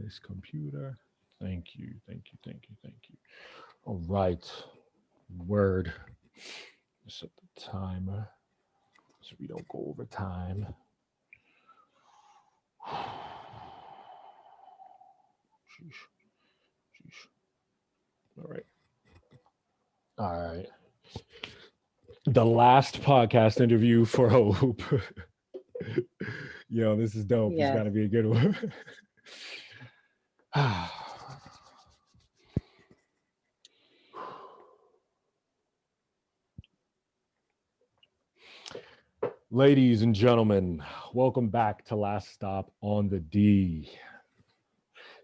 this computer. Thank you, thank you, thank you, thank you. All right. Word. Set the timer so we don't go over time. Sheesh. Sheesh. All right. All right. The last podcast interview for Hope. Yo, this is dope. It's got Yes. to be a good one. Ladies and gentlemen, welcome back to Last Stop on the D.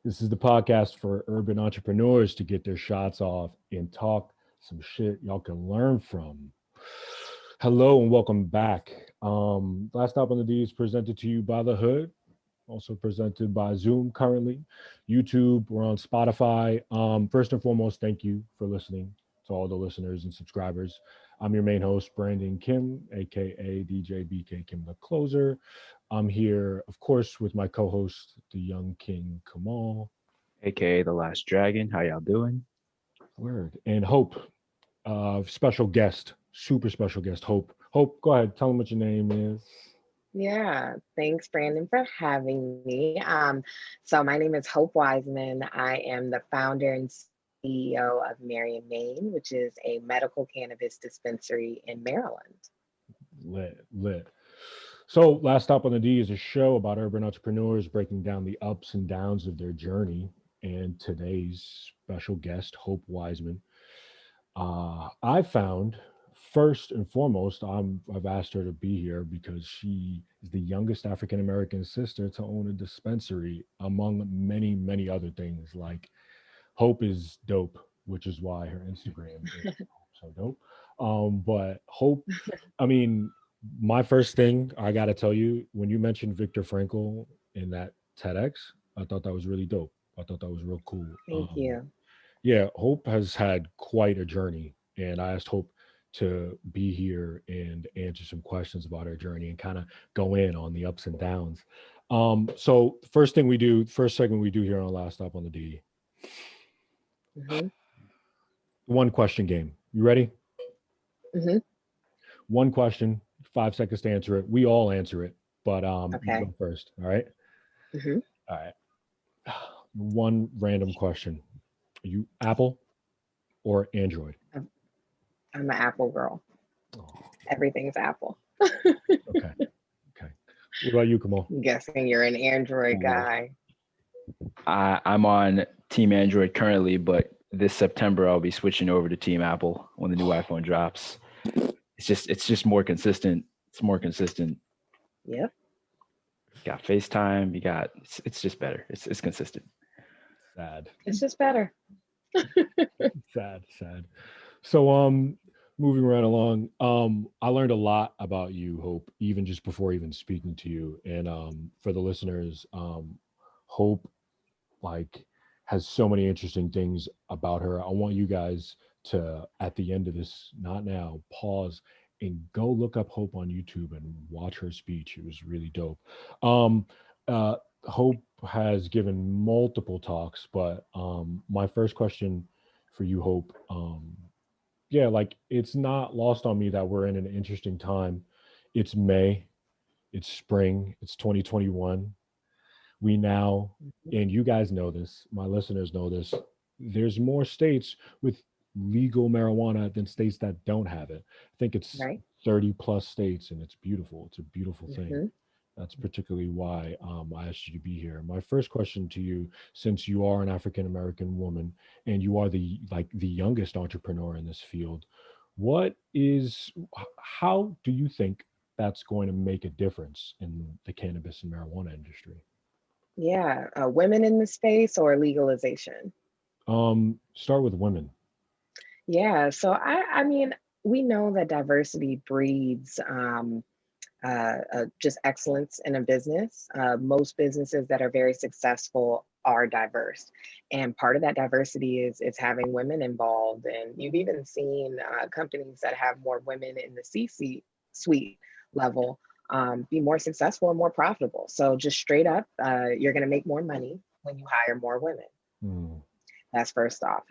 This is the podcast for urban entrepreneurs to get their shots off and talk some shit y'all can learn from. Hello and welcome back. Last Stop on the D is presented to you by The Hood, also presented by Zoom currently, YouTube, we're on Spotify. First and foremost, thank you for listening to all the listeners and subscribers. I'm your main host, Brandon Kim, aka DJ BK Kim the Closer. I'm here, of course, with my co-host, the young King Kamal. AKA the Last Dragon. How y'all doing? Word. And Hope, special guest, super special guest, Hope. Hope, go ahead, tell them what your name is. Yeah. Thanks, Brandon, for having me. So my name is Hope Wiseman. I am the founder and CEO of Marion, Maine, which is a medical cannabis dispensary in Maryland. Lit, lit. So, Last Stop on the D is a show about urban entrepreneurs breaking down the ups and downs of their journey. And today's special guest, Hope Wiseman, I found first and foremost, I've asked her to be here because she is the youngest African American sister to own a dispensary, among many, many other things. Like Hope is dope, which is why her Instagram is so dope. But Hope, I mean, my first thing I gotta tell you, when you mentioned Viktor Frankl in that TEDx, I thought that was really dope. I thought that was real cool. Thank you. Yeah, Hope has had quite a journey, and I asked Hope to be here and answer some questions about her journey and kind of go in on the ups and downs. So first segment we do here on Last Stop on the D, hmm one question game. You ready? hmm One question, 5 seconds to answer it. We all answer it, but you Okay. go first. All right. hmm All right. One random question. Are you Apple or Android? I'm, I'm an Apple girl. Oh, Everything's Apple. okay. Okay. What about you, Kamal? I'm guessing you're an Android Ooh. guy. I'm on Team Android currently, but this September I'll be switching over to Team Apple when the new iPhone drops. It's just more consistent. It's more consistent. Yep. You got FaceTime. It's just better. It's consistent. Sad. It's just better. Sad. So moving right along, I learned a lot about you, Hope, even just before even speaking to you. And for the listeners, Hope like has so many interesting things about her. I want you guys to at the end of this, not now, pause and go look up Hope on YouTube and watch her speech. It was really dope. Um Hope has given multiple talks, but my first question for you, Hope, yeah, like it's not lost on me that we're in an interesting time. It's May, it's spring, it's 2021. We now, and you guys know this, my listeners know this, there's more states with legal marijuana than states that don't have it. I think it's Right. 30 plus states, and it's beautiful. It's a beautiful thing. hmm That's particularly why I asked you to be here. My first question to you, since you are an African American woman and you are the youngest entrepreneur in this field, how do you think that's going to make a difference in the cannabis and marijuana industry? Yeah. Women in the space or legalization? Start with women. Yeah. So I mean, we know that diversity breeds just excellence in a business. Most businesses that are very successful are diverse, and part of that diversity is having women involved. And you've even seen companies that have more women in the suite level be more successful and more profitable. So just straight up, you're going to make more money. when you hire more women. Mm. That's first off.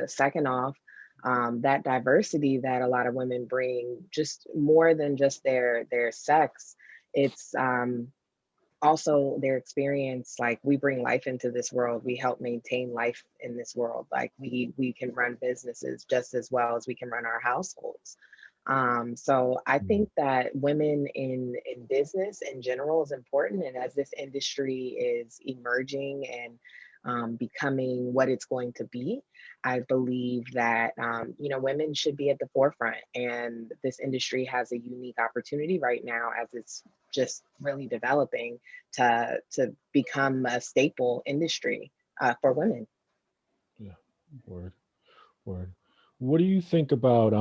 Second off, that diversity that a lot of women bring, just more than just their sex, it's also their experience. Like, we bring life into this world, we help maintain life in this world. Like, we can run businesses just as well as we can run our households. So I Mm. think that women in business in general is important, and as this industry is emerging and becoming what it's going to be, I believe that women should be at the forefront, and this industry has a unique opportunity right now as it's just really developing to become a staple industry for women. Yeah. Word. Word. What do you think about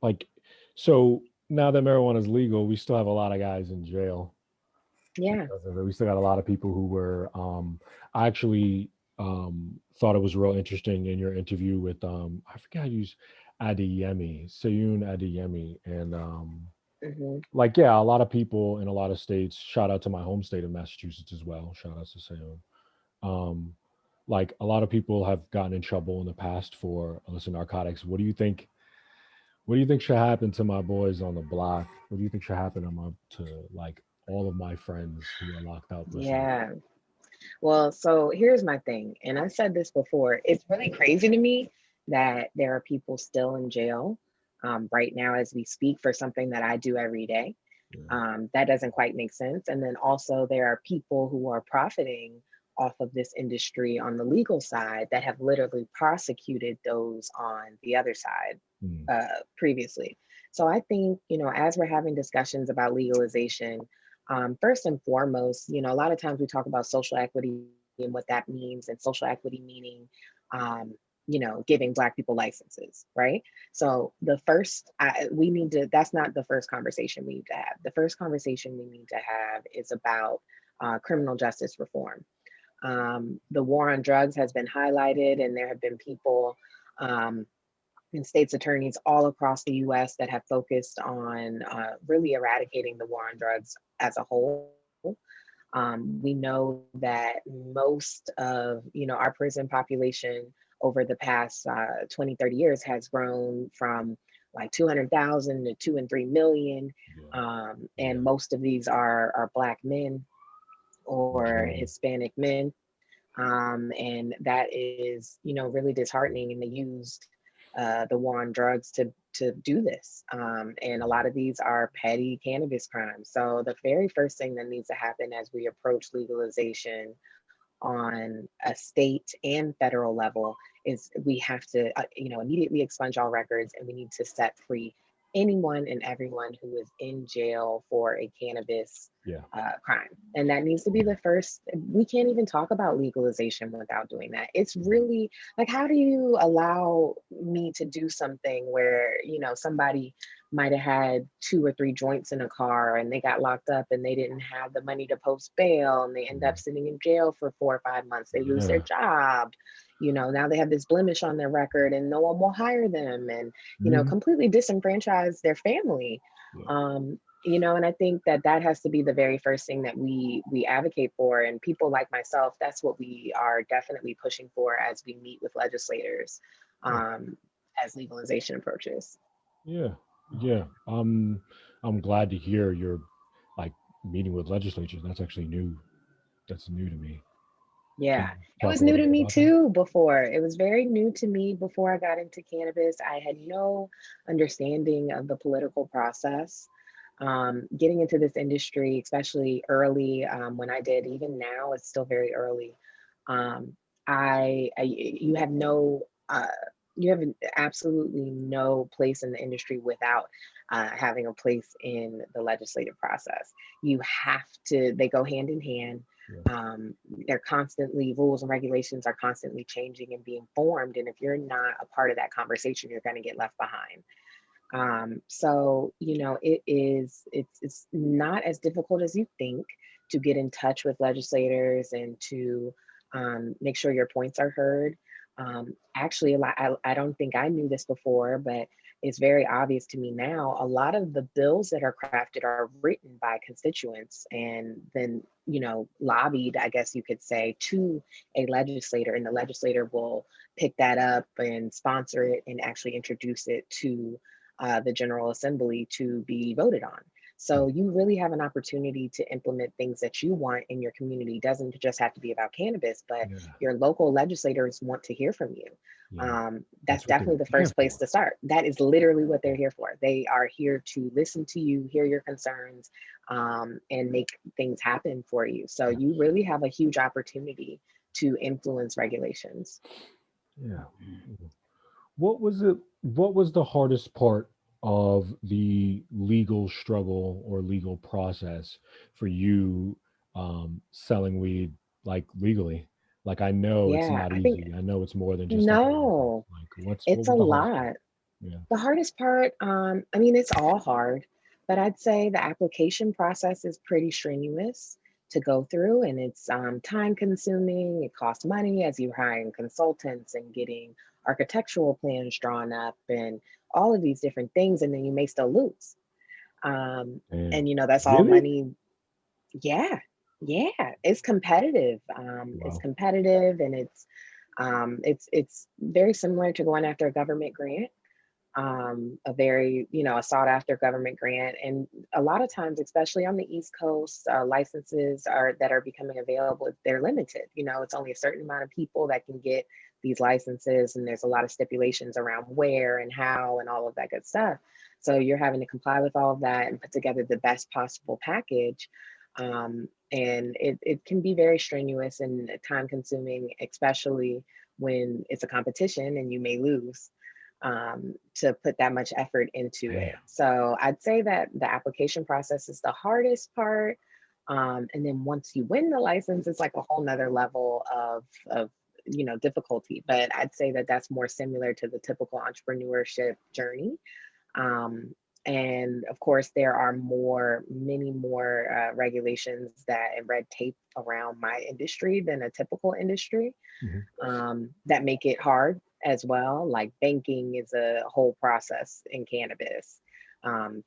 like, so now that marijuana is legal, we still have a lot of guys in jail Yeah. because of it. We still got a lot of people who were I actually thought it was real interesting in your interview with I forgot how to use Adeyemi, Sayun Adeyemi, and Hmm. like, yeah, a lot of people in a lot of states, shout out to my home state of Massachusetts as well. Shout out to Sayun. Um like, a lot of people have gotten in trouble in the past for illicit narcotics. What do you think should happen to my boys on the block? What do you think should happen to like all of my friends who are locked up listening? Yeah. Well, so here's my thing, and I said this before. It's really crazy to me that there are people still in jail right now as we speak for something that I do every day. Yeah. That doesn't quite make sense. And then also, there are people who are profiting off of this industry on the legal side that have literally prosecuted those on the other side Mm. previously. So I think, as we're having discussions about legalization, first and foremost, a lot of times we talk about social equity and what that means, and social equity meaning, um, giving Black people licenses, right? So the first, we need to, that's not the first conversation we need to have. The first conversation we need to have is about criminal justice reform. The war on drugs has been highlighted, and there have been people um, and states attorneys all across the US that have focused on really eradicating the war on drugs as a whole. We know that most of our prison population over the past 20, 30 years has grown from like 200,000 to 2 and 3 million. Yeah. And Yeah. most of these are Black men or Majority. Hispanic men. And that is, really disheartening. And they used the war on drugs to do this. And a lot of these are petty cannabis crimes. So the very first thing that needs to happen as we approach legalization on a state and federal level is we have to, immediately expunge all records, and we need to set free anyone and everyone who is in jail for a cannabis Yeah. crime. And that needs to be the first. We can't even talk about legalization without doing that. It's really like, how do you allow me to do something where, somebody might have had 2 or 3 joints in a car and they got locked up and they didn't have the money to post bail, and they end up Mhm. sitting in jail for 4 or 5 months. They lose their Yeah. job. Now they have this blemish on their record and no one will hire them, and, Mhm. completely disenfranchise their family. Yeah. And I think that that has to be the very first thing that we advocate for. And people like myself, that's what we are definitely pushing for as we meet with legislators Yeah. um, as legalization approaches. Yeah. Yeah. I'm glad to hear you're like meeting with legislatures. That's actually new. That's new to me. Can Yeah, you it talk was a new little to bit me about that? too before. It was very new to me before I got into cannabis. I had no understanding of the political process. Getting into this industry, especially early when I did, even now, it's still very early. Um, you have no, you have absolutely no place in the industry without having a place in the legislative process. You have to, they go hand in hand. Yeah. They're constantly, rules and regulations are constantly changing and being formed. And if you're not a part of that conversation, you're going to get left behind. So, it's not as difficult as you think to get in touch with legislators and to make sure your points are heard. Actually, I don't think I knew this before, but it's very obvious to me now, a lot of the bills that are crafted are written by constituents and then, lobbied, I guess you could say, to a legislator, and the legislator will pick that up and sponsor it and actually introduce it to the General Assembly to be voted on. So you really have an opportunity to implement things that you want in your community. It doesn't just have to be about cannabis, but Yeah. your local legislators want to hear from you. Yeah. That's That's what they're definitely the there first place for. to start. That is literally what they're here for. They are here to listen to you, hear your concerns, and make things happen for you. So Yeah. you really have a huge opportunity to influence regulations. Yeah. What was it? What was the hardest part of the legal struggle or legal process for you selling weed like legally? Like I know it's Yeah, not I think easy. I know it's more than just like a license. no, Like what it's a was the hardest part? lot. Yeah. The hardest part, I mean, it's all hard, but I'd say the application process is pretty strenuous to go through, and it's time consuming. It costs money as you're hiring consultants and getting architectural plans drawn up and all of these different things, and then you may still lose. Damn. And that's all Really? money. Yeah, yeah, it's competitive. It's Wow. competitive, and it's very similar to going after a government grant, a very, a sought after government grant. And a lot of times, especially on the East Coast, licenses that are becoming available, they're limited. It's only a certain amount of people that can get these licenses, and there's a lot of stipulations around where and how and all of that good stuff. So you're having to comply with all of that and put together the best possible package. And it can be very strenuous and time consuming, especially when it's a competition and you may lose, to put that much effort into it. Damn. So I'd say that the application process is the hardest part. And then once you win the license, it's like a whole nother level of difficulty. But I'd say that that's more similar to the typical entrepreneurship journey. Um, and of course, there are many more regulations that and red tape around my industry than a typical industry, Mhm. that make it hard as well. Like banking is a whole process in cannabis.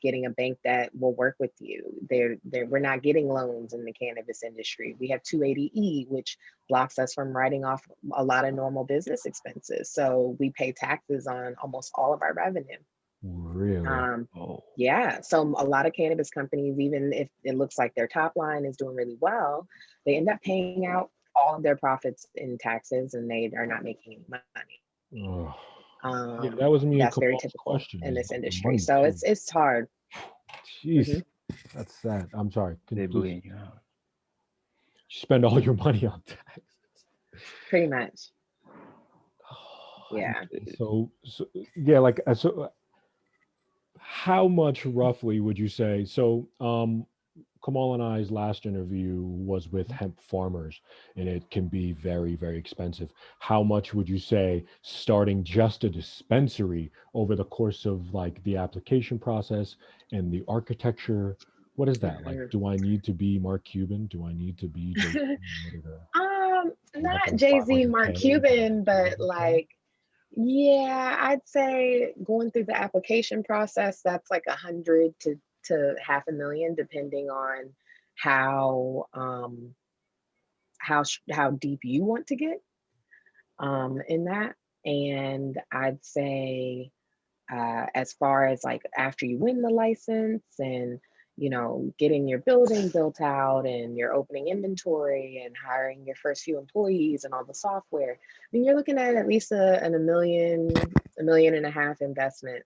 Getting a bank that will work with you. We're not getting loans in the cannabis industry. We have 280E, which blocks us from writing off a lot of normal business expenses. So we pay taxes on almost all of our revenue. Really? Um, Oh, yeah, so a lot of cannabis companies, even if it looks like their top line is doing really well, they end up paying out all of their profits in taxes, and they are not making any money. Oh. Yeah, that was me and That's very Kamal's typical question in is this about the industry. money So too. it's hard. Jeez, Hmm. that's sad. I'm sorry. Can you they please bleed you out. spend all your money on taxes? Pretty much. Oh, Yeah. so yeah, like so how much roughly would you say? So Kamal and I's last interview was with hemp farmers, and it can be very, very expensive. How much would you say starting just a dispensary over the course of like the application process and the architecture? What is that like? Mhm. Do I need to be Mark Cuban? Do I need to be Jay Z in order to have Not like Jay-Z, Mark 500K to Cuban, but 200K? like, yeah, I'd say going through the application process, that's like 100 to half a million, depending on how how deep you want to get in that. And I'd say, as far as like after you win the license and getting your building built out and your opening inventory and hiring your first few employees and all the software, I mean, you're looking at least a million and a half investment,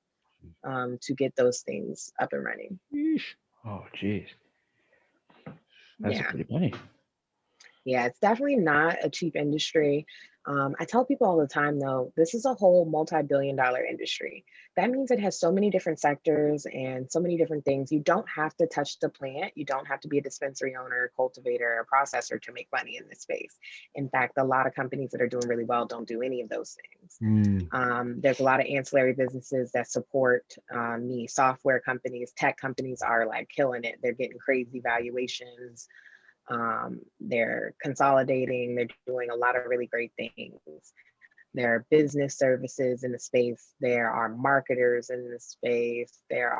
to get those things up and running. Yeesh. Oh, geez, that's a Yeah. pretty money. Yeah, it's definitely not a cheap industry. I tell people all the time, though, this is a whole multi-billion-dollar industry. That means it has so many different sectors and so many different things. You don't have to touch the plant. You don't have to be a dispensary owner, cultivator, or processor to make money in this space. In fact, a lot of companies that are doing really well don't do any of those things. Mm, There's a lot of ancillary businesses that support me. Software companies, tech companies are like killing it. They're getting crazy valuations. They're consolidating, they're doing a lot of really great things. There are business services in the space. There are marketers in the space. There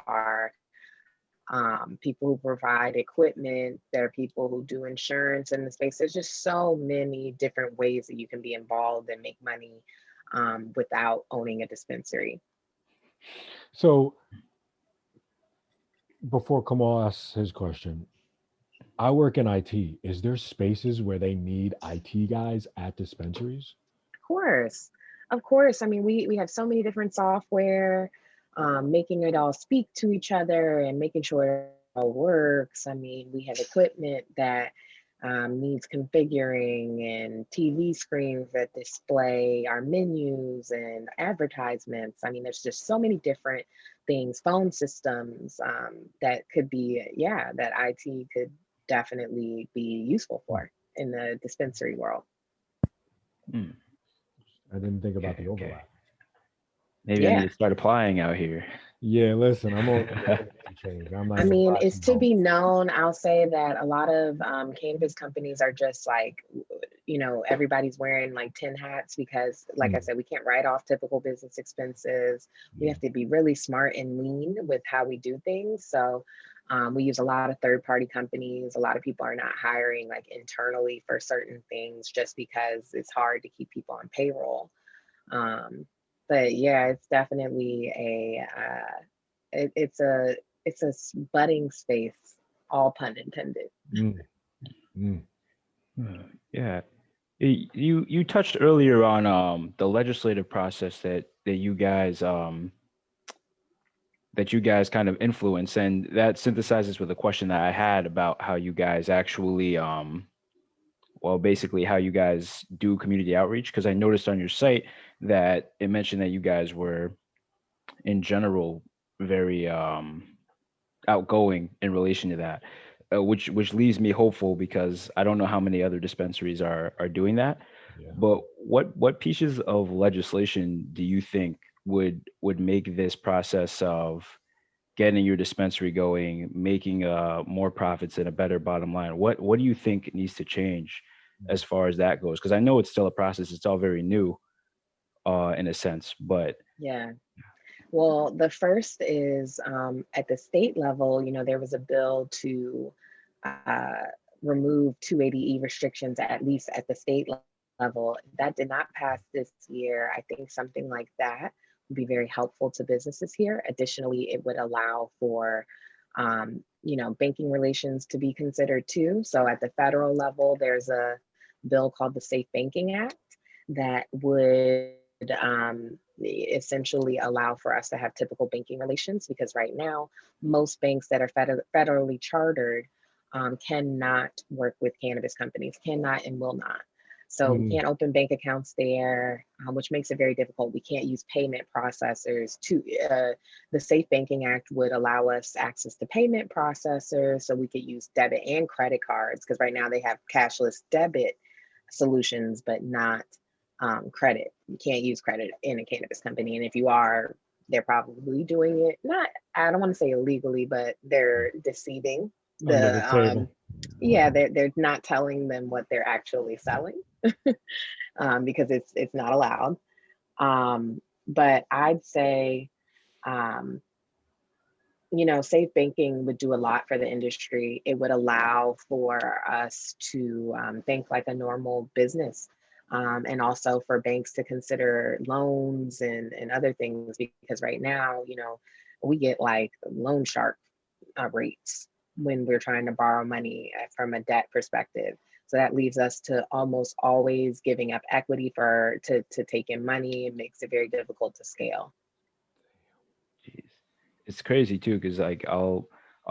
are people who provide equipment. There are people who do insurance in the space. There's just so many different ways that you can be involved and make money without owning a dispensary. So before Kamal asks his question, I work in IT. Is there spaces where they need IT guys at dispensaries? Of course. Of course. I mean, we have so many different software, making it all speak to each other and making sure it all works. I mean, we have equipment that needs configuring and TV screens that display our menus and advertisements. I mean, there's just so many different things, phone systems that could be, yeah, that IT could definitely be useful for in the dispensary world. Mm, I didn't think about okay, the okay. overlap. Maybe I need Yeah. to start applying out here. Yeah, listen, I'm only looking to change. I'm not I gonna mean, lie to it's you. to be known. I'll say that a lot of cannabis companies are just like, everybody's wearing like 10 hats because, like I said, we can't write off typical business expenses. We Yeah. have to be really smart and lean with how we do things. So we use a lot of third-party companies. A lot of people are not hiring like internally for certain things just because it's hard to keep people on payroll. Um, but yeah, it's definitely it's a budding space, all pun intended. Mm, mm. Yeah. You touched earlier on the legislative process that you guys kind of influence, and that synthesizes with a question that I had about how you guys actually well, basically how you guys do community outreach, because I noticed on your site that it mentioned that you guys were in general very outgoing in relation to that, which leaves me hopeful because I don't know how many other dispensaries are doing that. Yeah. But what pieces of legislation do you think would make this process of getting your dispensary going, making more profits and a better bottom line? What do you think needs to change as far as that goes? Because I know it's still a process; it's all very new, in a sense. But Yeah. Well, the first is at the state level, there was a bill to uh, remove 280E restrictions, at least at the state level. That did not pass this year. I think something like that would be very helpful to businesses here. Additionally, it would allow for banking relations to be considered too. So at the federal level, there's a bill called the Safe Banking Act that would essentially allow for us to have typical banking relations, because right now most banks that are federally chartered cannot work with cannabis companies, cannot and will not. So we Mm, can't open bank accounts there, which makes it very difficult. We can't use payment processors. The Safe Banking Act would allow us access to payment processors so we could use debit and credit cards, because right now they have cashless debit solutions, but not credit. You can't use credit in a cannabis company. And if you are, they're probably doing it, not, I don't want to say illegally, but they're deceiving under the table. they're not telling them what they're actually selling because it's not allowed. But I'd say, um, safe banking would do a lot for the industry. It would allow for us to think like a normal business, and also for banks to consider loans and other things, because right now, we get like loan shark rates when we're trying to borrow money from a debt perspective. So that leaves us to almost always giving up equity to take in money. It makes it very difficult to scale. Jeez. It's crazy too, because like I'll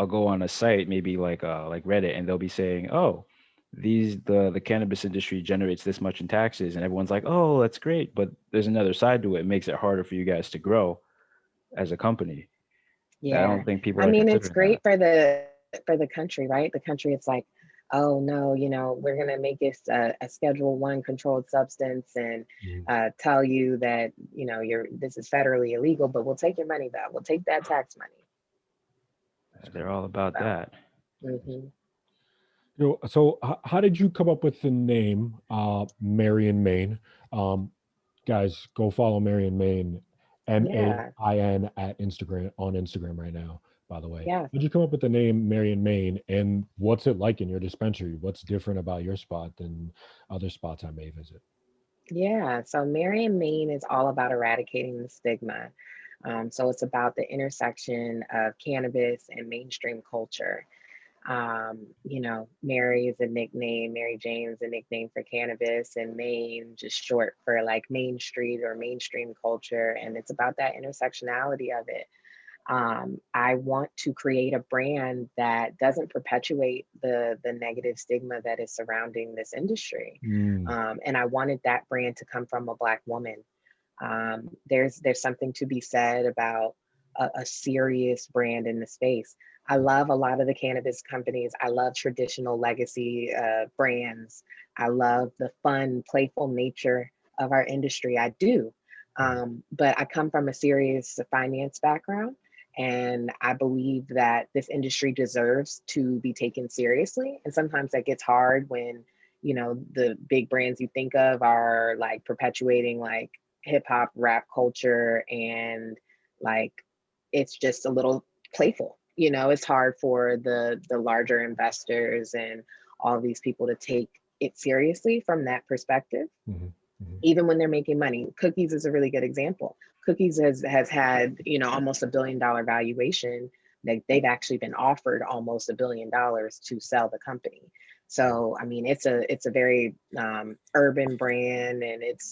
go on a site, maybe like Reddit, and they'll be saying, "Oh, the cannabis industry generates this much in taxes," and everyone's like, "Oh, that's great," but there's another side to it. It makes it harder for you guys to grow as a company. I Yeah. don't think people I are mean, it's considering that. great for the country, right? The country, it's like, oh no, we're gonna make this a Schedule 1 controlled substance and Mm. tell you that this is federally illegal, but we'll take your money though. We'll take that tax money. They're all about So, that. hmm So how did you come up with the name Marion Maine? Um, guys, go follow Marion Main, Yeah, Main at Instagram, on Instagram right now. By the way, yeah. how'd you come up with the name Marion Main, and what's it like in your dispensary? What's different about your spot than other spots I may visit? Yeah, so Marion Maine is all about eradicating the stigma. So it's about the intersection of cannabis and mainstream culture. Mary is a nickname, Mary Jane is a nickname for cannabis, and Maine just short for like Main Street or mainstream culture. And it's about that intersectionality of it. I want to create a brand that doesn't perpetuate the negative stigma that is surrounding this industry. Mm, And I wanted that brand to come from a Black woman. There's something to be said about a serious brand in the space. I love a lot of the cannabis companies. I love traditional legacy brands. I love the fun, playful nature of our industry. I do. right. But I come from a serious finance background, and I believe that this industry deserves to be taken seriously. And sometimes that gets hard when, the big brands you think of are like perpetuating like hip hop rap culture, and like it's just a little playful. It's hard for the larger investors and all of these people to take it seriously from that perspective, Hmm. Hmm. even when they're making money. Cookies is a really good example. Cookies has had, almost $1 billion valuation. They've actually been offered almost $1 billion to sell the company. So I mean, it's a very urban brand, and it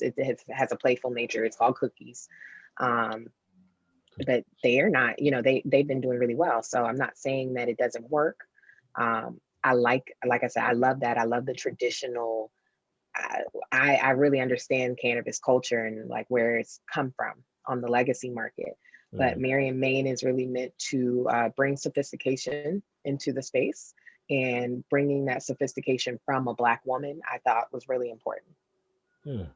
has a playful nature. It's called Cookies. Um, but they are not, they've been doing really well. So I'm not saying that it doesn't work. Like I said, I love that. I love the traditional. I, I really understand cannabis culture and like where it's come from on the legacy market. But Right. Marion Maine is really meant to bring sophistication into the space, and bringing that sophistication from a Black woman, I thought was really important. Yeah.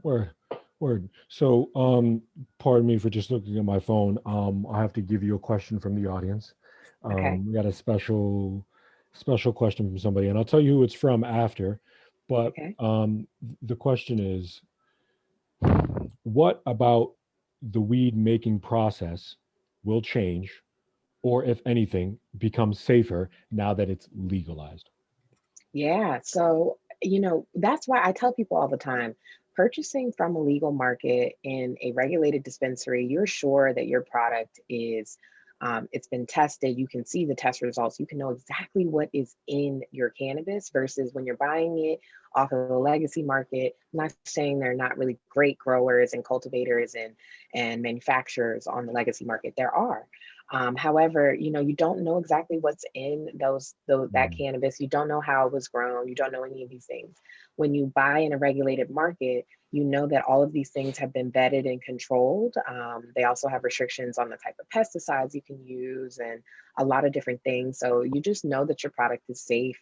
Word. Word. So, pardon me for just looking at my phone. I have to give you a question from the audience. Okay. We got a special question from somebody, and I'll tell you who it's from after. But Okay. the question is, what about the weed making process will change, or if anything, become safer now that it's legalized? Yeah. So, that's why I tell people all the time, purchasing from a legal market in a regulated dispensary, you're sure that your product is, it's been tested. You can see the test results. You can know exactly what is in your cannabis versus when you're buying it off of the legacy market. I'm not saying they're not really great growers and cultivators and manufacturers on the legacy market. There are. However, you don't know exactly what's in that Mm, cannabis. You don't know how it was grown. You don't know any of these things. When you buy in a regulated market, you know that all of these things have been vetted and controlled. They also have restrictions on the type of pesticides you can use and a lot of different things. So you just know that your product is safe.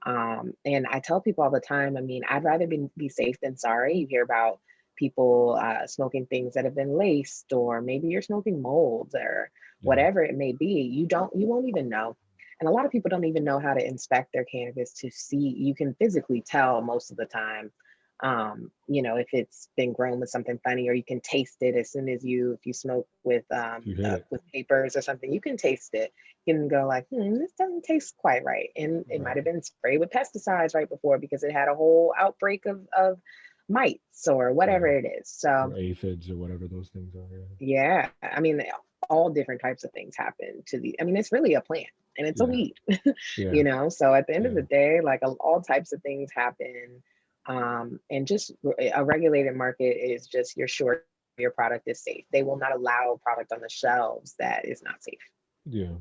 And I tell people all the time, I mean, I'd rather be safe than sorry. You hear about people smoking things that have been laced, or maybe you're smoking molds or yeah. whatever it may be. You won't even know. And a lot of people don't even know how to inspect their cannabis to see. You can physically tell most of the time, if it's been grown with something funny, or you can taste it as soon as if you smoke If you hit it. with papers or something, you can taste it. You can go like, this doesn't taste quite right. And it might Right. have been sprayed with pesticides right before because it had a whole outbreak of mites or whatever Yeah. it is. Or So aphids or whatever those things are. yeah, I mean, all different types of things happen to I mean, it's really a plant and it's a Yeah. weed, Yeah. So at the end of Yeah. the day, like all types of things happen. And just a regulated market is just you're sure your product is safe. They will not allow product on the shelves that is not safe. Yeah.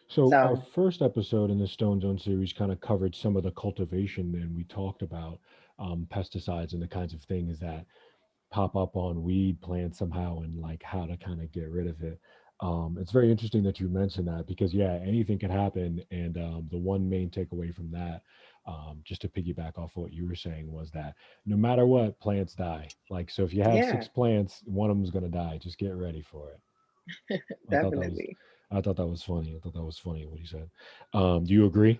So our So first episode in the Stone Zone series kind of covered some of the cultivation, and we talked about pesticides and the kinds of things that pop up on weed plants somehow, and like how to kind of get rid of it. It's very interesting that you mentioned that because yeah, anything can happen. And the one main takeaway from that, just to piggyback off what you were saying, was that no matter what, plants die. Like so, if you have yeah, 6 plants, one of them's gonna die. Just get ready for it. I thought that was, definitely. I thought that was funny. I thought that was funny what he said. Do you agree?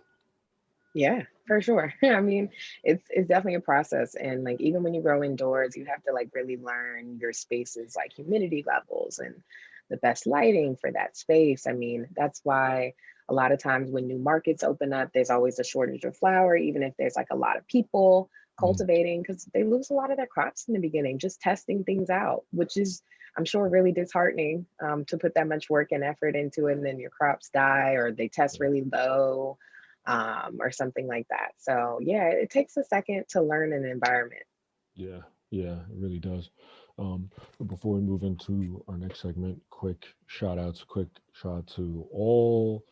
Yeah, for sure. I mean, it's definitely a process. And like even when you grow indoors, you have to like really learn your spaces, like humidity levels and the best lighting for that space. I mean, that's why a lot of times when new markets open up, there's always a shortage of flour, even if there's like a lot of people Mm, cultivating, because they lose a lot of their crops in the beginning, just testing things out, which is I'm sure really disheartening, to put that much work and effort into it, and then your crops die or they test really low, or something like that. So yeah, it takes a second to learn an environment. yeah, yeah, it really does. But before we move into our next segment, quick shout out to all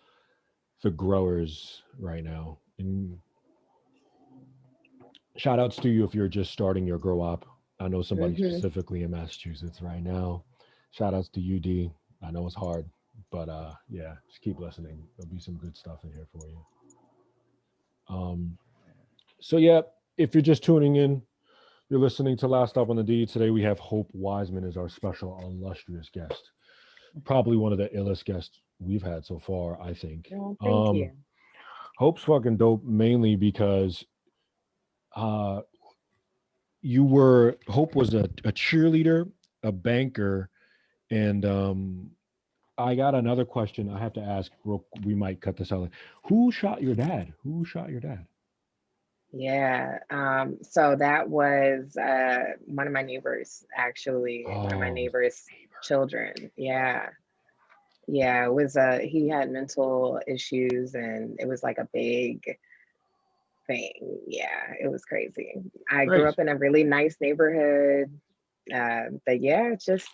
the growers right now. And shout outs to you if you're just starting your grow up. I know somebody Hmm. specifically in Massachusetts right now. Shout outs to UD. I know it's hard, but yeah, just keep listening. There'll be some good stuff in here for you. Um, so yeah, if you're just tuning in, you're listening to Last Up on the D. Today we have Hope Wiseman as our special illustrious guest. Probably one of the illest guests we've had so far, I think. Oh, thank Um, you. Hope's fucking dope mainly because uh you were Hope was a cheerleader, a banker, and I got another question I have to ask. We might cut this out. Who shot your dad? Who shot your dad? Yeah. So that was one of my neighbors, actually, one of my Oh, neighbors' neighbor. children. Yeah. Yeah. It was he had mental issues and it was like a big thing. Yeah, it was crazy. I grew Crazy. up in a really nice neighborhood. But yeah, it's just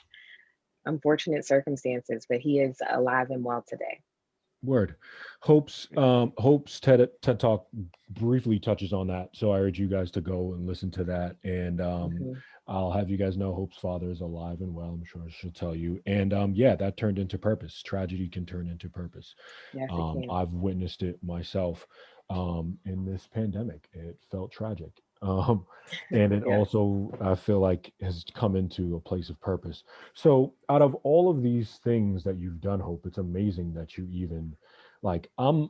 unfortunate circumstances, but he is alive and well today. Word. Hope's TED Talk briefly touches on that. So I urge you guys to go and listen to that. And Hmm. I'll have you guys know Hope's father is alive and well. I'm sure she'll tell you. And yeah, that turned into purpose. Tragedy can turn into purpose. Yes, it can. I've witnessed it myself in this pandemic. It felt tragic. And it Yeah. also, I feel like, has come into a place of purpose. So, out of all of these things that you've done, Hope, it's amazing that you even like I'm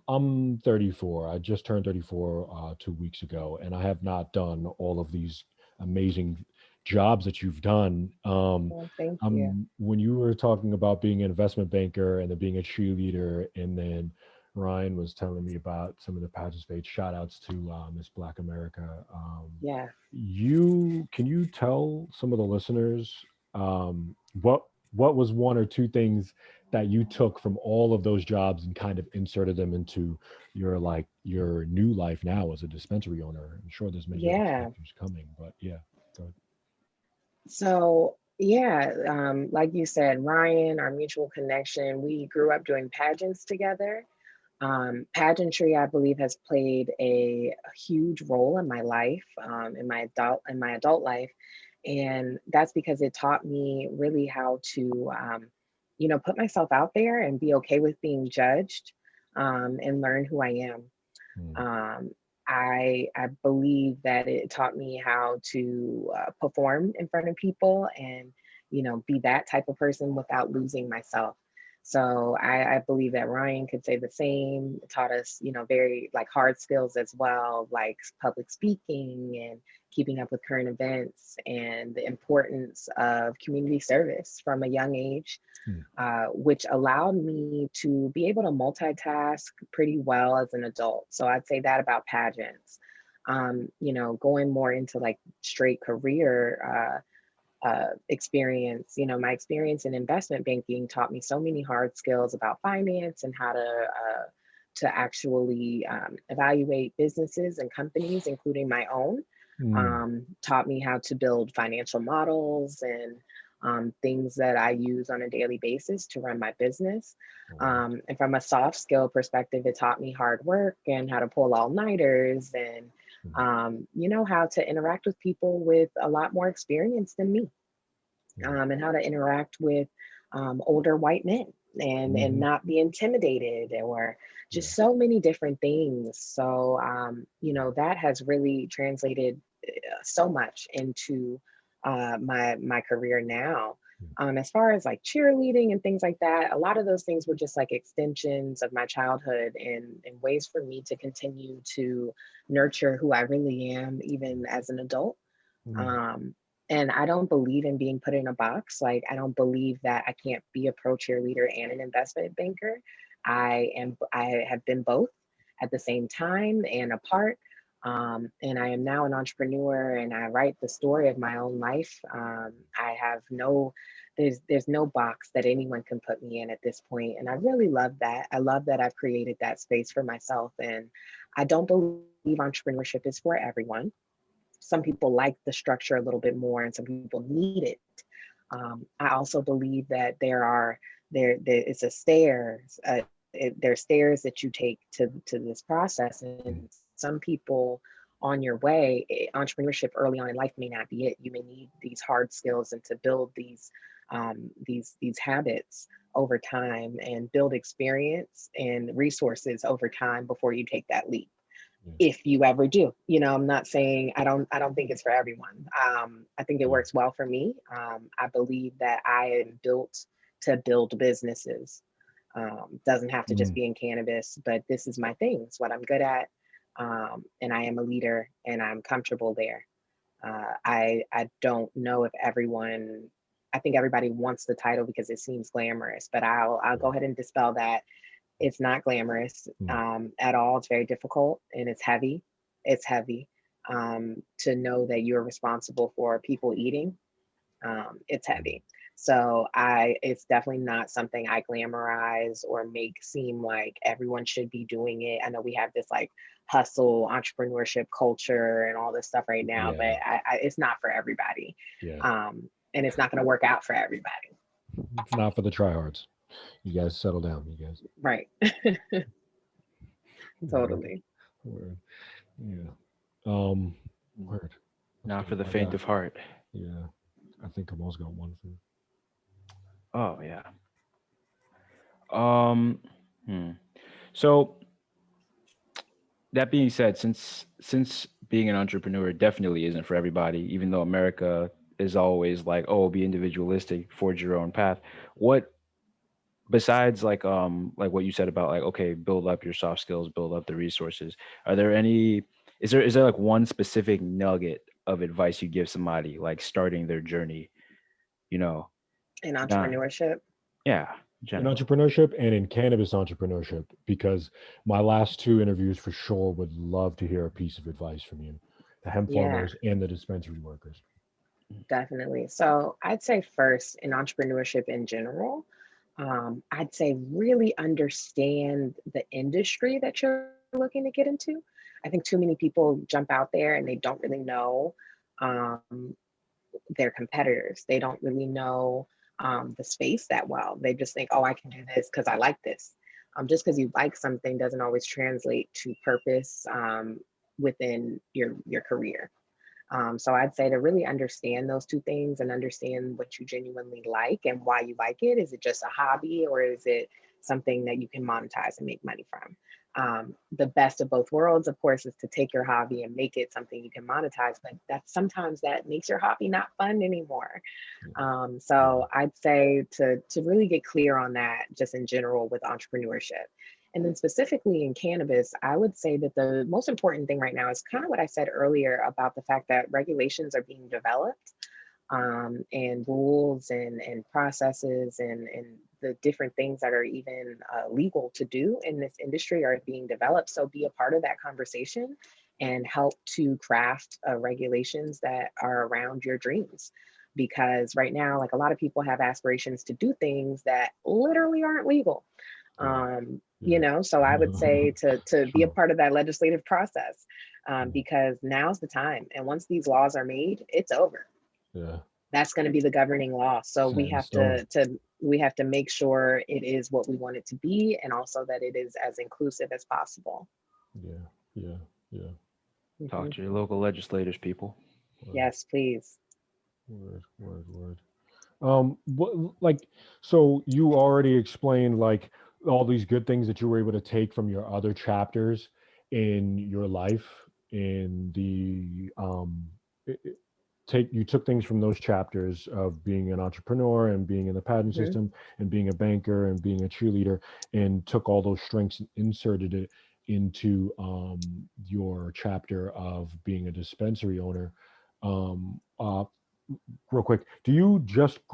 34. I just turned 34 2 weeks ago, and I have not done all of these amazing jobs that you've done. Well, thank you. When you were talking about being an investment banker and then being a cheerleader, and then Ryan was telling me about some of the pageant stage. Shout outs to Miss Black America. Yeah. You can you tell some of the listeners what was one or two things that you took from all of those jobs and kind of inserted them into your new life now as a dispensary owner? I'm sure there's many other Yeah. chapters coming, but yeah. Go So, yeah, like you said, Ryan, our mutual connection, we grew up doing pageants together. Pageantry, I believe, has played a huge role in my life, in my adult life, and that's because it taught me really how to, put myself out there and be okay with being judged, and learn who I am. Mm, Um, I believe that it taught me how to perform in front of people and be that type of person without losing myself. So I believe that Ryan could say the same. It taught us very like hard skills as well, like public speaking and keeping up with current events and the importance of community service from a young age, mm, which allowed me to be able to multitask pretty well as an adult. So I'd say that about pageants. Going more into like straight career experience, my experience in investment banking taught me so many hard skills about finance and how to actually evaluate businesses and companies, including my own. mm, Taught me how to build financial models and things that I use on a daily basis to run my business. oh, wow. And from a soft skill perspective, it taught me hard work and how to pull all nighters and, Mm, how to interact with people with a lot more experience than me, mm, and how to interact with older white men and mhm, not be intimidated or yeah. just so many different things. So, that has really translated so much into my career now. As far as like cheerleading and things like that, a lot of those things were just like extensions of my childhood and ways for me to continue to nurture who I really am, even as an adult. Mm, Um, and I don't believe in being put in a box. Like, I don't believe that I can't be a pro cheerleader and an investment banker. I have been both at the same time and apart. And I am now an entrepreneur and I write the story of my own life. I have no, there's no box that anyone can put me in at this point. And I really love that. I love that I've created that space for myself. And I don't believe entrepreneurship is for everyone. Some people like the structure a little bit more and some people need it. I also believe that there is a stairs, there's stairs that you take to this process, and some people on your way, entrepreneurship early on in life may not be it. You may need these hard skills and to build these habits over time and build experience and resources over time before you take that leap, yeah, if you ever do. I'm not saying I don't think it's for everyone. I think it yeah. works well for me. I believe that I am built to build businesses. Doesn't have to just Mm, be in cannabis, but this is my thing. It's what I'm good at. And I am a leader and I'm comfortable there. I don't know if everyone, I think everybody wants the title because it seems glamorous, but I'll yeah, go ahead and dispel that. It's not glamorous mm, at all. It's very difficult and it's heavy. It's heavy to know that you're responsible for people eating. It's mm, heavy. It's definitely not something I glamorize or make seem like everyone should be doing it. I know we have this like hustle entrepreneurship culture and all this stuff right now, but yeah, it's not for everybody. yeah. And it's not going to work out for everybody. It's not for the tryhards. You guys settle down, you guys. Right. Word, Totally. word. Yeah. Um, word. Let's Not think for the about faint that. of heart. Yeah. I think Kamal's got one for. Oh yeah. Um. Hmm. So that being said, since being an entrepreneur definitely isn't for everybody, even though America is always like, oh, be individualistic, forge your own path. What besides like what you said about like, okay, build up your soft skills, build up the resources. Are there any? Is there like one specific nugget of advice you give somebody like starting their journey? You know, In not entrepreneurship. yeah, in In general. entrepreneurship and in cannabis entrepreneurship, because my last two interviews for sure would love to hear a piece of advice from you, the hemp Yeah, farmers and the dispensary workers. definitely. So I'd say first in entrepreneurship in general, I'd say really understand the industry that you're looking to get into. I think too many people jump out there and they don't really know um, their competitors. They don't really know the space that well. They just think, oh, I can do this because I like this. Just because you like something doesn't always translate to purpose within your career. So I'd say to really understand those two things and understand what you genuinely like and why you like it. Is it just a hobby or is it something that you can monetize and make money from? The best of both worlds, of course, is to take your hobby and make it something you can monetize, but that sometimes that makes your hobby not fun anymore. Yeah. So I'd say to really get clear on that, just in general with entrepreneurship. And then specifically in cannabis, I would say that the most important thing right now is kind of what I said earlier about the fact that regulations are being developed, and rules and processes and the different things that are even legal to do in this industry are being developed. So be a part of that conversation and help to craft regulations that are around your dreams. Because right now, like a lot of people have aspirations to do things that literally aren't legal. Yeah. Yeah. So I would say to be a True. part of that legislative process, Yeah. because now's the time. And once these laws are made, it's over. Yeah. That's going to be the governing law. So Set we in have stone. to make sure it is what we want it to be, and also that it is as inclusive as possible. Yeah. Yeah. Yeah. Talk Mhm. to your local legislators, people. Word. Yes, please. Word. Word. Word. What, like, so you already explained like all these good things that you were able to take from your other chapters in your life in the took things from those chapters of being an entrepreneur and being in the patent Mhm. system and being a banker and being a cheerleader, and took all those strengths and inserted it into your chapter of being a dispensary owner. Um, uh, Real quick, do you just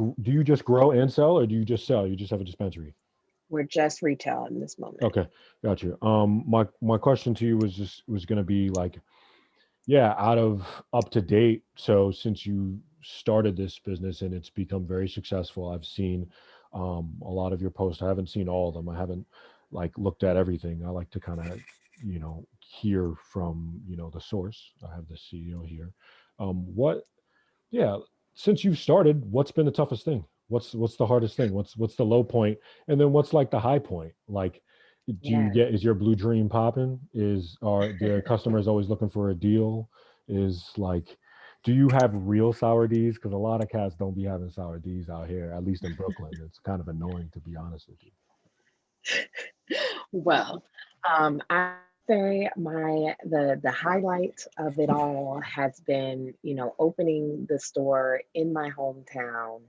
grow and sell, or do you just sell? You just have a dispensary? We're just retail in this moment. Okay, got you. My question to you was going to be like, yeah, out of up to date. So since you started this business and it's become very successful, I've seen a lot of your posts. I haven't seen all of them. I haven't like looked at everything. I like to kind of, hear from, the source. I have the CEO here. What Yeah, since you've started, what's been the toughest thing? What's the hardest thing? What's the low point? And then what's like the high point? Like, Yeah. is your blue dream popping? Are the customers always looking for a deal? Is like, do you have real sour D's? Because a lot of cats don't be having sour D's out here, at least in Brooklyn. It's kind of annoying, to be honest with you. Well, I say the highlight of it all has been, opening the store in my hometown,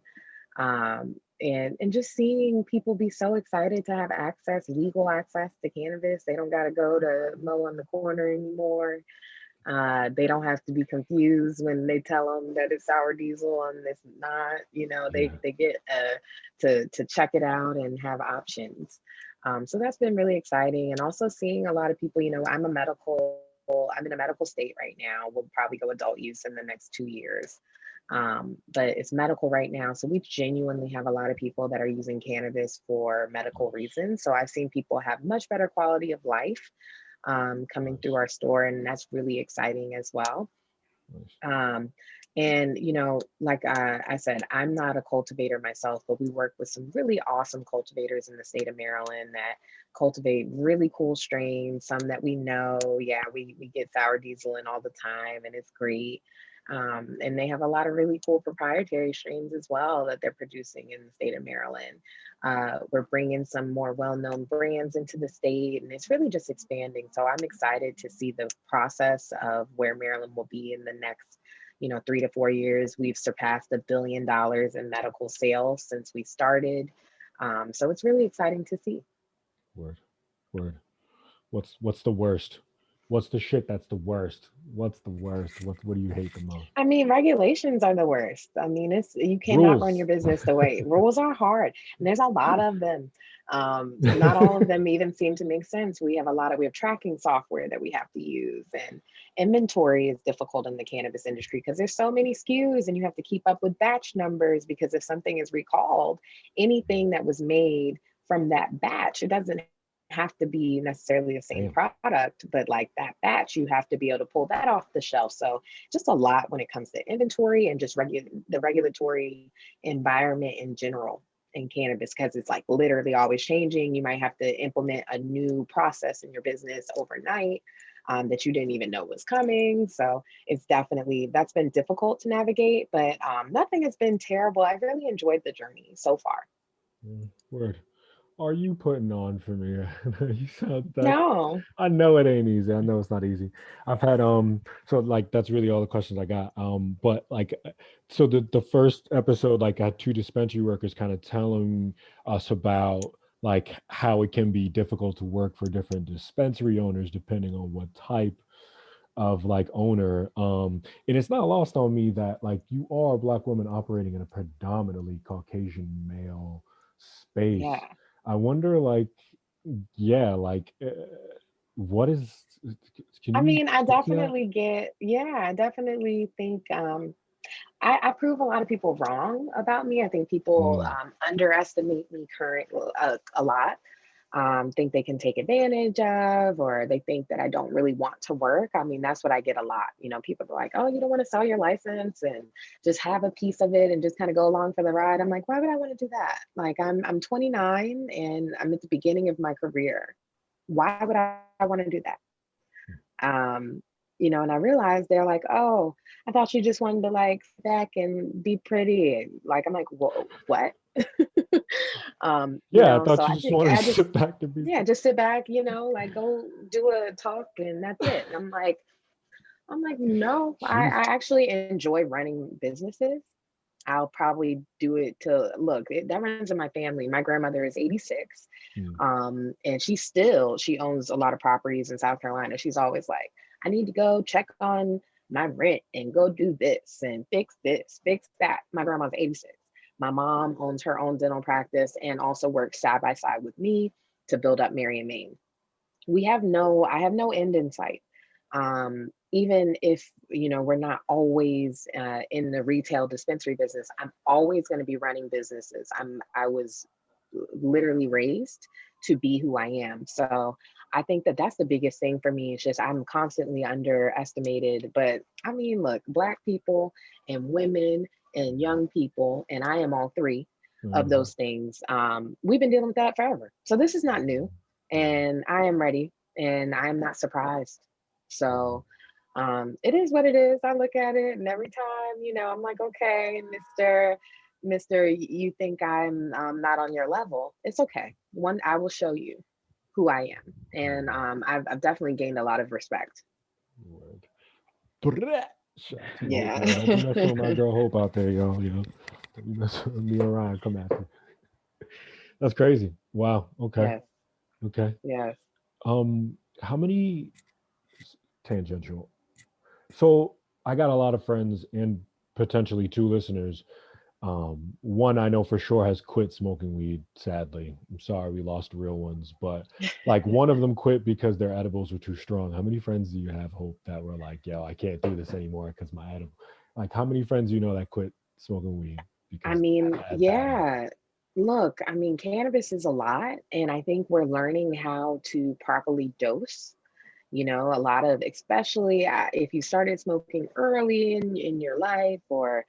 and just seeing people be so excited to have access, legal access to cannabis. They don't got to go to mow on the corner anymore. They don't have to be confused when they tell them that it's sour diesel and it's not. Yeah, They get to check it out and have options. So that's been really exciting, and also seeing a lot of people. I'm in a medical state right now. We'll probably go adult use in the next 2 years. But it's medical right now. So we genuinely have a lot of people that are using cannabis for medical nice, reasons. So I've seen people have much better quality of life coming through nice, our store, and that's really exciting as well. nice. Um, and like I said, I'm not a cultivator myself, but we work with some really awesome cultivators in the state of Maryland that cultivate really cool strains. Some that we know, yeah, we get sour diesel in all the time, and it's great. And they have a lot of really cool proprietary strains as well that they're producing in the state of Maryland. We're bringing some more well-known brands into the state, and it's really just expanding. So I'm excited to see the process of where Maryland will be in the next, 3 to 4 years. We've surpassed $1 billion in medical sales since we started. So it's really exciting to see. Word, word. What's the worst? What's the shit that's the worst? What's the worst? What do you hate the most? I mean, regulations are the worst. I mean, you cannot run Rules. your business the way rules are hard, and there's a lot of them. Not all of them even seem to make sense. We have tracking software that we have to use, and inventory is difficult in the cannabis industry because there's so many SKUs, and you have to keep up with batch numbers because if something is recalled, anything that was made from that batch, it doesn't have to be necessarily the same Damn. product, but like that batch, you have to be able to pull that off the shelf. So just a lot when it comes to inventory and just the regulatory environment in general in cannabis, because it's like literally always changing. You might have to implement a new process in your business overnight that you didn't even know was coming. So that's been difficult to navigate, but nothing has been terrible. I've really enjoyed the journey so far. Word. Are you putting on for me? You sound that. No. I know it ain't easy. I know it's not easy. I've had so like that's really all the questions I got. But like so the first episode, like I had two dispensary workers kind of telling us about like how it can be difficult to work for different dispensary owners depending on what type of like owner. And it's not lost on me that like you are a black woman operating in a predominantly Caucasian male space. Yeah. I wonder like yeah, like what is can I you mean, I speak to that? definitely I definitely think I prove a lot of people wrong about me. I think people Mm, underestimate me a lot. Think they can take advantage of, or they think that I don't really want to work. I mean, that's what I get a lot. People are like, "Oh, you don't want to sell your license and just have a piece of it and just kind of go along for the ride." I'm like, why would I want to do that? Like, I'm 29 and I'm at the beginning of my career. Why would I want to do that? Um, and I realized they're like, "Oh, I thought you just wanted to like sit back and be pretty." And like, I'm like, "Whoa, what?" yeah, I So thought you I just think wanted to I just, sit back and be yeah, just sit back, like go do a talk and that's it. And I'm like, I'm like, no, I Jeez. actually enjoy running businesses. I'll probably do it to look, that runs in my family. My grandmother is 86. Mm. And she owns a lot of properties in South Carolina. She's always like, I need to go check on my rent and go do this, fix that. My grandma's 86. My mom owns her own dental practice and also works side by side with me to build up Marion, Maine. I have no end in sight. Even if, we're not always in the retail dispensary business, I'm always going to be running businesses. I was literally raised to be who I am. So I think that that's the biggest thing for me. It's just I'm constantly underestimated. But I mean, look, Black people and women and young people, and I am all three of Mhm. those things. We've been dealing with that forever. So this is not new, and I am ready, and I am not surprised. So it is what it is. I look at it, and every time, I'm like, okay, Mister, you think I'm not on your level? It's okay. One, I will show you who I am, and I've definitely gained a lot of respect. Word. Brrrah. Shout out to Hope, Yeah. yo. Don't be messing with my girl Hope out there, yo. Don't be messing with me around. Come at me. That's crazy. Wow. Okay. Yes. Okay. Yes. How many tangential? So I got a lot of friends and potentially two listeners. One I know for sure has quit smoking weed. Sadly, I'm sorry we lost real ones, but like one of them quit because their edibles were too strong. How many friends do you have, Hope, that were like, "Yo, I can't do this anymore because my edible"? Like, how many friends do you know that quit smoking weed I because mean, bad, bad? yeah. Look, I mean, cannabis is a lot, and I think we're learning how to properly dose. A lot of, especially if you started smoking early in your life, or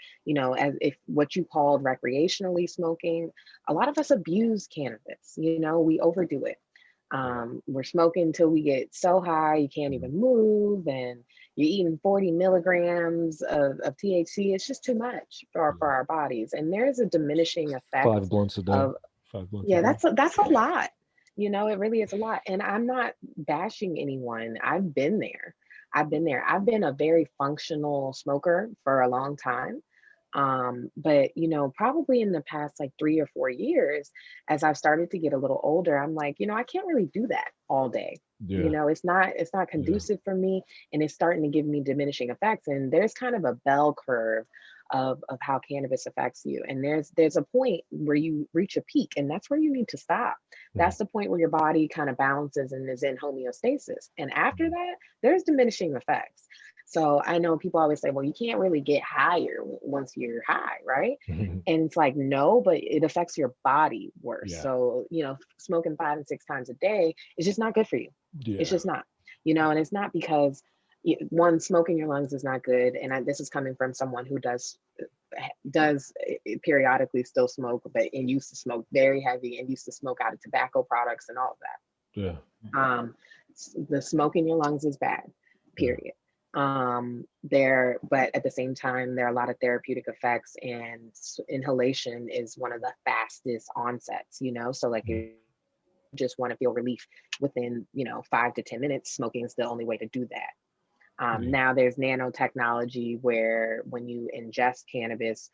as if what you called recreationally smoking, a lot of us abuse cannabis. We overdo it. Yeah. We're smoking till we get so high you can't Mhm. even move, and you're eating 40 milligrams of THC. It's just too much for Yeah. our bodies, and there's a diminishing effect 5 blunts a day. of, 5 blunts a yeah, day. that's a lot. It really is a lot. And I'm not bashing anyone. I've been there. I've been there. I've been a very functional smoker for a long time. But probably in the past like 3 or 4 years, as I've started to get a little older, I'm like, I can't really do that all day. Yeah. It's not Yeah. conducive for me, and it's starting to give me diminishing effects. And there's kind of a bell curve of how cannabis affects you. And there's a point where you reach a peak, and that's where you need to stop. Mhm. That's the point where your body kind of balances and is in homeostasis. And after that, there's diminishing effects. So I know people always say, well, you can't really get higher once you're high, right? Mhm. And it's like, no, but it affects your body worse. Yeah. So, smoking 5 and 6 times a day is just not good for you. It's Yeah. just not, and it's not because one, smoke in your lungs is not good. And this is coming from someone who does periodically still smoke, but and used to smoke very heavy and used to smoke out of tobacco products and all of that. Yeah. The smoke in your lungs is bad, Yeah. period. But at the same time, there are a lot of therapeutic effects, and inhalation is one of the fastest onsets. So like, Mhm. if you just want to feel relief within 5 to 10 minutes, smoking is the only way to do that. Yeah. Now there's nanotechnology where when you ingest cannabis,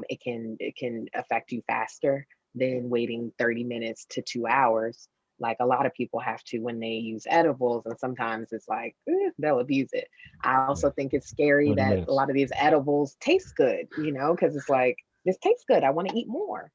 it can affect you faster than waiting 30 minutes to 2 hours. Like a lot of people have to when they use edibles, and sometimes it's like they'll abuse it. I Yeah. also think it's scary 30 that a minutes. lot of these edibles taste good, because it's like, this tastes good. I want to eat more.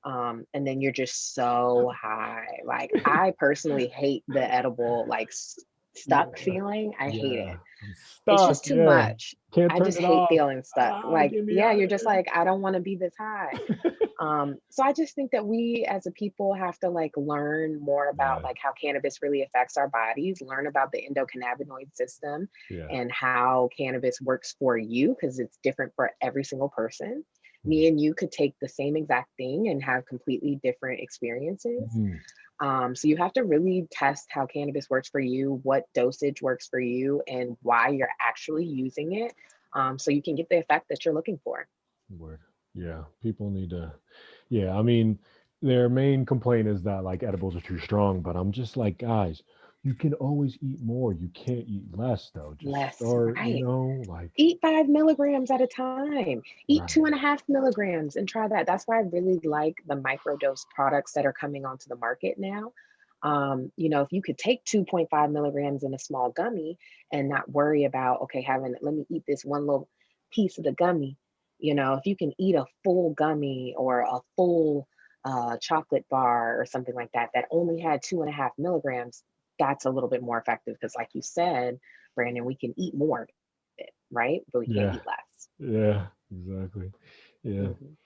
And then you're just so high. Like, I personally hate the edible, like, stuck Yeah. feeling. I hate Yeah. it. I'm It's stuck. just too Yeah. much. Can't I turn just it hate off. feeling stuck. Like, Get me yeah, out you're of just like, I don't want to be this high. there. So I just think that we as a people have to like learn more about Yeah. like how cannabis really affects our bodies, learn about the endocannabinoid system Yeah. and how cannabis works for you, because it's different for every single person. Mhm. Me and you could take the same exact thing and have completely different experiences. Mhm. So you have to really test how cannabis works for you, what dosage works for you, and why you're actually using it, so you can get the effect that you're looking for. Word. Yeah. People need to. Yeah. I mean, their main complaint is that like edibles are too strong, but I'm just like, guys, you can always eat more. You can't eat less though. Just Less, start, right? like Eat 5 milligrams at a time. Eat right. 2.5 milligrams and try that. That's why I really like the microdose products that are coming onto the market now. If you could take 2.5 milligrams in a small gummy and not worry about, okay, let me eat this one little piece of the gummy. If you can eat a full gummy or a full chocolate bar or something like that, that only had 2.5 milligrams, that's a little bit more effective because, like you said, Brandon, we can eat more of it, right? But we can't Yeah. eat less. Yeah. Exactly. Yeah. Mhm.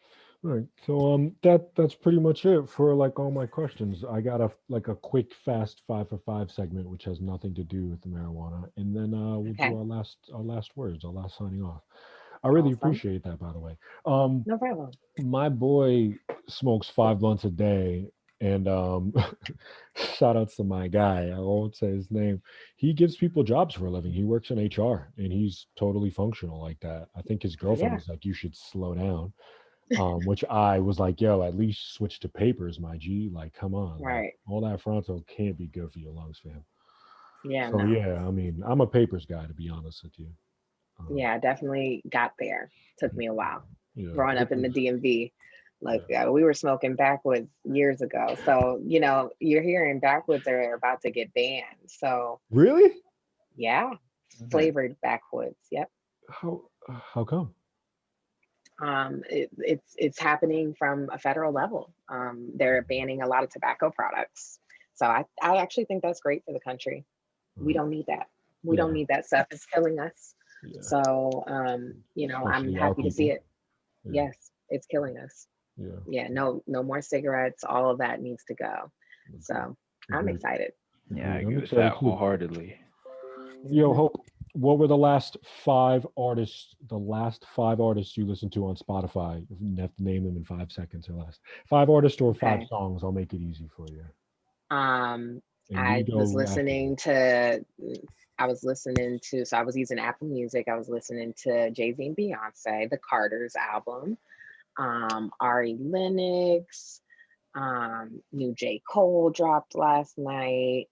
All right. So that's pretty much it for like all my questions. I got a quick fast 5 for 5 segment which has nothing to do with the marijuana, and then we'll do Okay, our last words, our last signing off. I really awesome. appreciate that, by the way. Um, No problem. my boy smokes 5 blunts a day, and shout outs to my guy. I won't say his name. He gives people jobs for a living. He works in HR, and he's totally functional like that. I think his girlfriend Yeah, was like, "You should slow down." Which I was like, "Yo, at least switch to papers, my G. Like, come on, like right. all that Fronto can't be good for your lungs, fam." Yeah, So no. yeah, I mean, I'm a papers guy to be honest with you. Um, Yeah, definitely got there. Took me a while. yeah, Growing up in the papers. DMV, Yeah. like we were smoking backwoods years ago. So, you're hearing backwoods are about to get banned. So, Really? yeah, Okay. flavored backwoods. Yep. How come? It's happening from a federal level. They're banning a lot of tobacco products. So I actually think that's great for the country. We Right. don't need that. We don't Yeah. need that stuff. It's killing us. Yeah. So, I'm Especially our happy to see people. it. Yeah. Yes, it's killing us. Yeah. Yeah, no more cigarettes. All of that needs to go. Agreed. So I'm Agreed. excited. Yeah, I Agreed. I'm agree with that excited too. wholeheartedly. Yo, Hmm. Hope, what were the last 5 artists you listened to on Spotify? You have to name them in 5 seconds or less. 5 artists or five Okay. songs. I'll make it easy for you. Um, And you I was go after me. listening to. I was listening to. So I was using Apple Music. I was listening to Jay-Z and Beyonce, the Carter's album. Ari Lennox. New J. Cole dropped last night.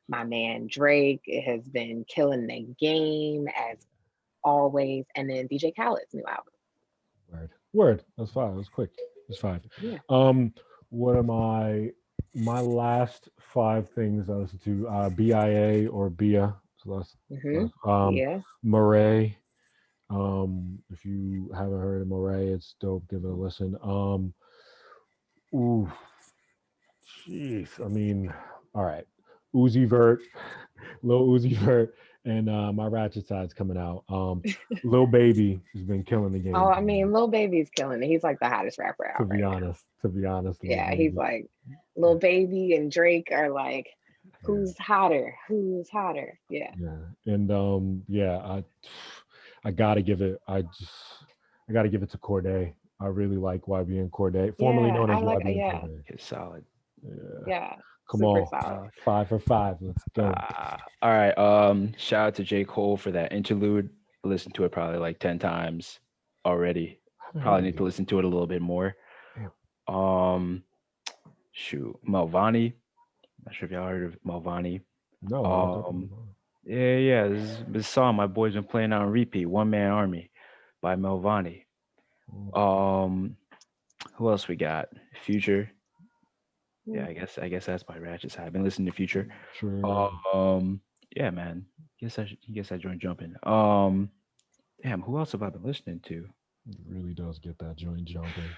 My man Drake has been killing the game as always. And then DJ Khaled's new album. Word. Word. That's 5. That's quick. That's 5. Yeah. Um, what am I? My last 5 things I listened to, BIA or BIA. So Hmm. that's Yeah. Murray. If you haven't heard of Murray, it's dope. Give it a listen. Ooh, jeez. I mean, all right. Uzi Vert, Lil Uzi Vert, and my Ratchet Side's coming out. Lil Baby has been killing the Oh, game I for me. mean, Lil Baby's killing it. He's like the hottest rapper To out be right now. honest, Lil Yeah, he's Baby. like Lil Baby and Drake are like, Yeah, who's hotter? Who's hotter? Yeah. yeah, and yeah, I gotta give it. I gotta give it to Corday. I really like YB and Corday, formerly Yeah. known I as like, YB and yeah. Corday. It's solid. Yeah, Yeah. come Super on, solid. Solid. 5 for 5. Let's go. All right. Shout out to J. Cole for that interlude. Listened to it probably like 10 times already. I haven't heard Probably it need to yet. listen to it a little bit more. Damn. Um, shoot, Melvani. Not sure if y'all heard of Melvani. No, I don't think I Um, have. yeah. This song my boys been playing on repeat. One Man Army by Melvani. Oh, Um, who else we got? Future. Yeah, Mm. I guess that's my Ratchet side. I've been listening to Future. sure. Um, yeah, man. Guess I joined jumping. Damn, who else have I been listening to? It really does get that joint jumping.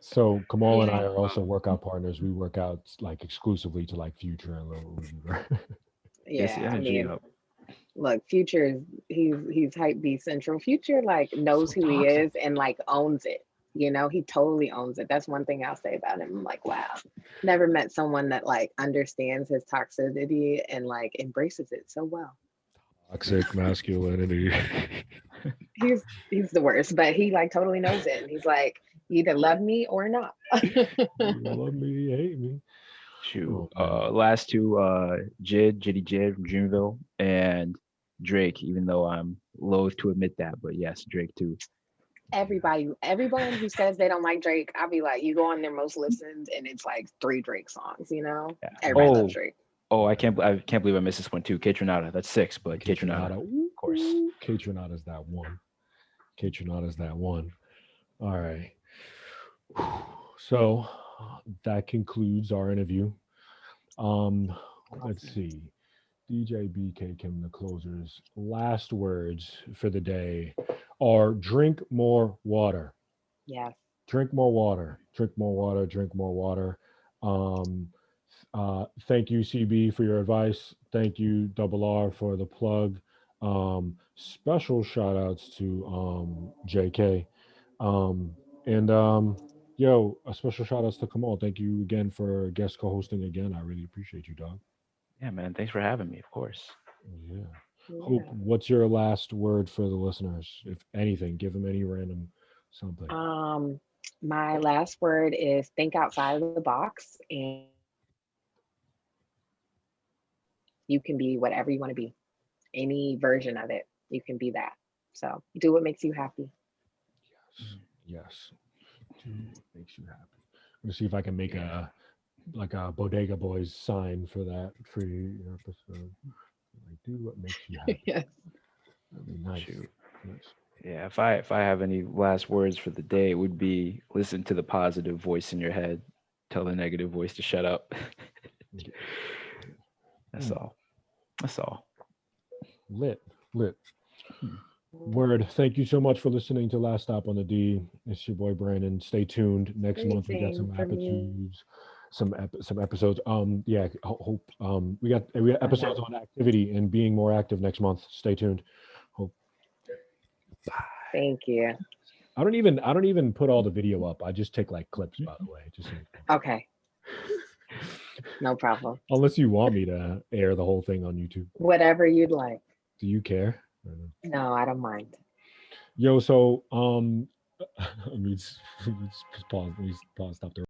So Kamal and I Yeah. are also workout partners. We work out like exclusively to like Future and Lil Uzi Vert. Gets the Yeah. I energy mean, up. look, Future is he's hype beast central. Future like knows So who he toxic. is and like owns it. He totally owns it. That's one thing I'll say about him. I'm like, wow, never met someone that like understands his toxicity and like embraces it so well. Toxic masculinity. He's the worst, but he like totally knows it, and he's like, you either love me or not. You love me, you hate me. Shoot. Oh man. Last two, Jitty Jid from Dreamville and Drake, even though I'm loath to admit that, but yes, Drake too. Yeah. Everyone who says they don't like Drake, I'll be like, you go on their most listened, and it's like 3 Drake songs. Yeah. Everybody loves Oh, Drake. Oh, I can't believe I missed this one too. Catronata, that's 6, but Catronata, of course. Catronata's that one. Catronata's that one. All right. So that concludes our interview. Um, let's see. DJ BK Kim, the closers. Last words for the day are drink more water. Yes. Drink more water. Drink more water. Drink more water. Um, thank you, CB, for your advice. Thank you, Double R, for the plug. Special shout outs to JK. Um, and yo, a special shout outs to Kamal. Thank you again for guest co hosting again. I really appreciate you, dog. Yeah, man. Thanks for having me. Of course. Yeah. Hope, Yeah. what's your last word for the listeners? If anything, give them any random something. My last word is think outside of the box, and you can be whatever you want to be, any version of it. You can be that. So do what makes you happy. Yes. Yes. Do what makes you happy. I'm gonna see if I can make Yeah. a Bodega Boys sign for that for your episode. Like, do what makes you happy. Yes. That'd be nice. Shoot. Nice. Yeah. If I have any last words for the day, it would be listen to the positive voice in your head. Tell the negative voice to shut up. Yeah. That's all. That's all. Lit. Lit. Hmm. Word. Thank you so much for listening to Last Stop on the D. It's your boy Brandon. Stay tuned. Next month we got Everything some for me. episodes. Some episodes. Yeah. Hope. We got episodes on activity and being more active next month. Stay tuned. Hope. Thank you. I don't even put all the video up. I just take like clips. By the way, just so you know. Okay. No problem. Unless you want me to air the whole thing on YouTube. Whatever you'd like. Do you care? Or no? No, I don't mind. Yo, so let me just pause. Let me pause. Stop there.